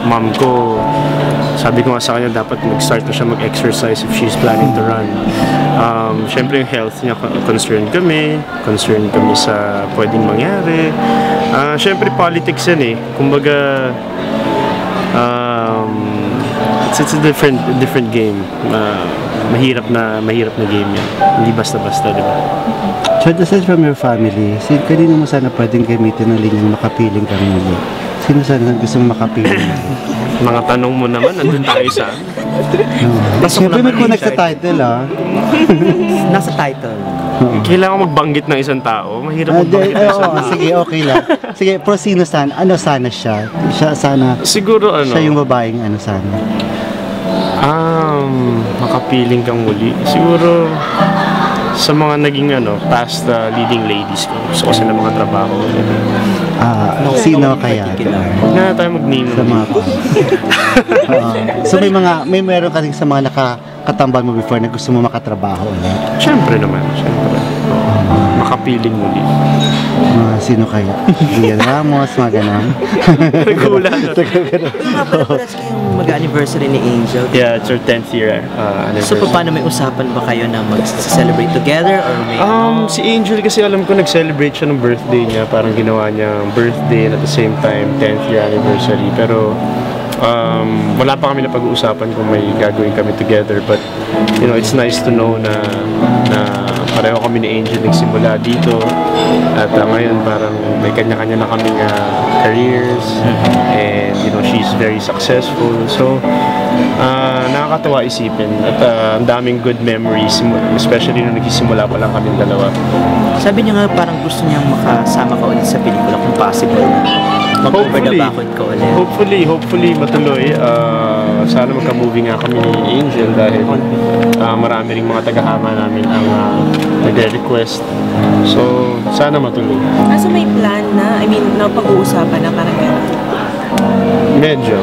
mom ko, sabi ko nga sa kanya, dapat mag-start na siya mag-exercise if she's planning to run. Siyempre yung health niya, concerned kami sa pwedeng mangyari. Siyempre politics yan eh. Kumbaga, it's a different game. Mahirap na game yan. Hindi basta-basta, di ba? So, aside from your family, kanino mo sana pwedeng gamitin ang linyang makapiling kami muli? Sino sana gusto mong makapiling? Mga tanong mo naman, nandun tayo sa... Siyempre may connect sa title, ah. Nasa title. Kailangan magbanggit ng isang tao. Mahirap magbanggit ng isang tao. Sige, okay lang. Sige, pero sino sana? Ano sana siya? Siya sana... Siguro ano? Siya yung babaeng ano sana? Makapiling kang muli. Siguro sa mga naging past leading ladies ko. Gusto ko sila mga trabaho. Sino kaya? Huwag na tayo mag-name. Sa mga so may meron ka rin sa mga nakakatambal mo before na gusto mo makatrabaho ulit? Siyempre naman, siyempre. Makapiling muli. Sino kaya? Gian Ramos, mga ganon. Nagulat. Parang kayong mag-anniversary ni Angel. Yeah, it's our 10th year anniversary. So paano, may usapan ba kayo na mag-celebrate together or may Si Angel kasi alam ko nag-celebrate siya ng birthday niya. Parang ginawa niyang birthday and at the same time 10th year anniversary. Pero wala pa kami na pag-uusapan kung may gagawin kami together, but it's nice to know na pareho kami ni Angel nagsimula dito at ngayon parang may kanya-kanya na kaming careers and she's very successful, so nakakatawa isipin at ang daming good memories, especially nung nagsisimula pa lang kaming dalawa. Sabi niya nga parang gusto niyang makasama ka ulit sa pelikula kung possible na mag-overlabakod ka ulit. Hopefully matuloy. Sana magka-movie nga kami ni Angel dahil marami ring mga tagahama namin ang nagre-request. So, sana matuloy. So may plan na? I mean, napag-uusapan na parang gano'n? Medyo.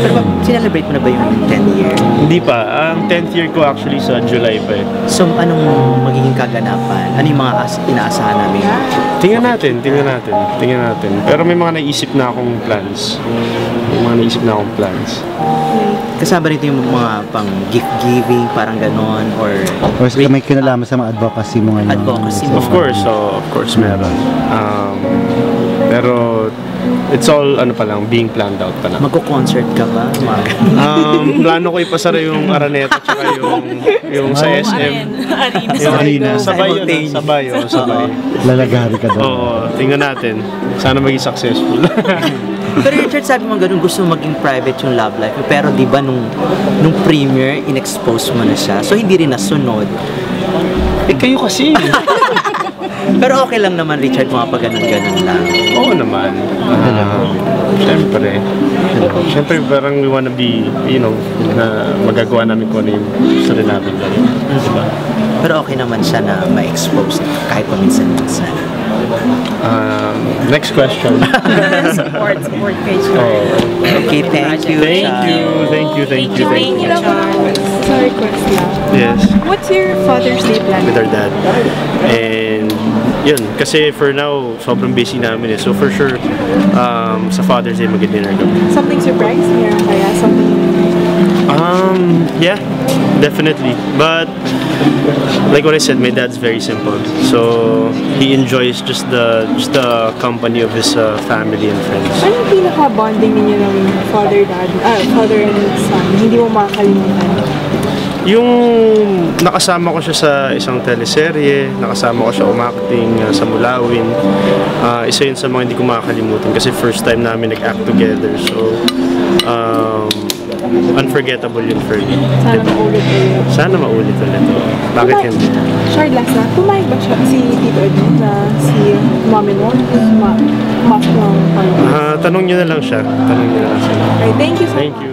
Pero sinelebrate mo na ba yung 10th year? Hindi pa. Ang 10th year ko actually sa July pa eh. So, anong magiging kaganapan? Ano yung mga inaasahan namin? Tingnan natin. Pero may mga naisip na akong plans. Kasama rin yung mga pang gift giving, parang ganon, or may kinalaman sa mga advocacy mo ngayon? Advocacy mo. Of course meron. Pero it's all being planned out pa lang. Magko-concert ka ba? Plano ko ipasara yung Araneta tsaka yung sa SM. Arena. Sabay. Lalagari ka doon. Oo, tingnan natin. Sana maging successful. Pero Richard, sabi mo ganun, gusto mo maging private yung love life. Pero di ba nung premiere, in-expose mo na siya. So hindi rin nasunod. Kayo kasi. Pero okay lang naman, Richard, mga pag ganun-ganun lang. Oo naman. Siyempre parang we wanna be, na magagawa namin kung ano yung gusto rin namin gawin. Diba? Pero okay naman siya na ma-expose kahit paminsan-minsan. Next question. Support question. Okay, thank you. Thank you, Charles. Sorry, request lang. Yes. What's your Father's Day plan? With our dad. And yun, kasi for now, sobrang busy namin eh. So for sure, sa Father's Day mag-dinner kami. Something surprise? Meron kaya? Something... Yeah, definitely. But like what I said, my dad's very simple. So he enjoys just the company of his family and friends. Ano yung pinaka-bonding ninyo ng father and son? Hindi mo makakalimutan? Yung nakasama ko siya sa isang teleserye, nakasama ko siya umakting sa Mulawin. Isa yun sa mga hindi ko makakalimutan kasi first time namin nag-act together. So, unforgettable yun for me. Sana maulit ulit. Sana maulit ulit. Bakit hindi? Shard last na, pumayag ba siya si Tito Edmund na si Mami mo? Pumasok ng Tanong niyo na lang siya. Okay, thank you so much. Thank you.